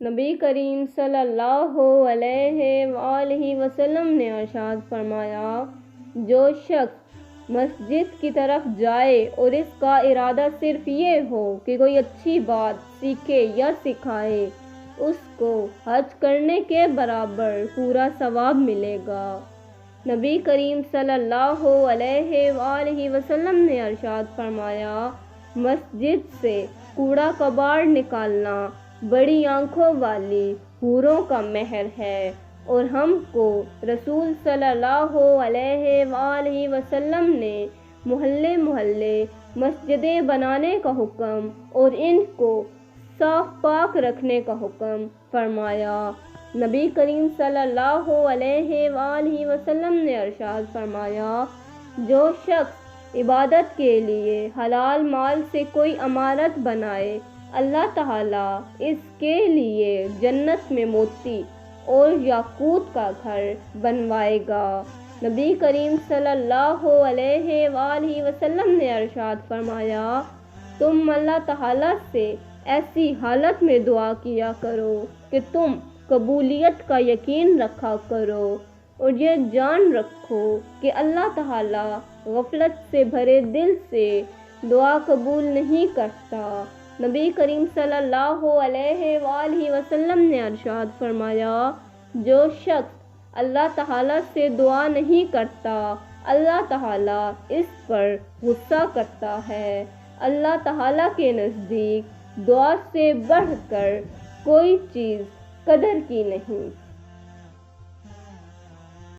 نبی کریم صلی اللہ علیہ وآلہ وسلم نے ارشاد فرمایا، جو شخص مسجد کی طرف جائے اور اس کا ارادہ صرف یہ ہو کہ کوئی اچھی بات سیکھے یا سکھائے، اس کو حج کرنے کے برابر پورا ثواب ملے گا۔ نبی کریم صلی اللہ علیہ وآلہ وسلم نے ارشاد فرمایا، مسجد سے کوڑا کباڑ نکالنا بڑی آنکھوں والی حوروں کا مہر ہے، اور ہم کو رسول صلی اللہ علیہ وآلہ وسلم نے محلے محلے مسجدیں بنانے کا حکم اور ان کو صاف پاک رکھنے کا حکم فرمایا۔ نبی کریم صلی اللہ علیہ وآلہ وسلم نے ارشاد فرمایا، جو شخص عبادت کے لیے حلال مال سے کوئی عمارت بنائے، اللہ تعالیٰ اس کے لیے جنت میں موتی اور یاقوت کا گھر بنوائے گا۔ نبی کریم صلی اللہ علیہ وآلہ وسلم نے ارشاد فرمایا، تم اللہ تعالیٰ سے ایسی حالت میں دعا کیا کرو کہ تم قبولیت کا یقین رکھا کرو اور یہ جان رکھو کہ اللہ تعالیٰ غفلت سے بھرے دل سے دعا قبول نہیں کرتا۔ نبی کریم صلی اللہ علیہ وآلہ وسلم نے ارشاد فرمایا، جو شخص اللہ تعالیٰ سے دعا نہیں کرتا، اللہ تعالیٰ اس پر غصہ کرتا ہے۔ اللہ تعالیٰ کے نزدیک دعا سے بڑھ کر کوئی چیز قدر کی نہیں۔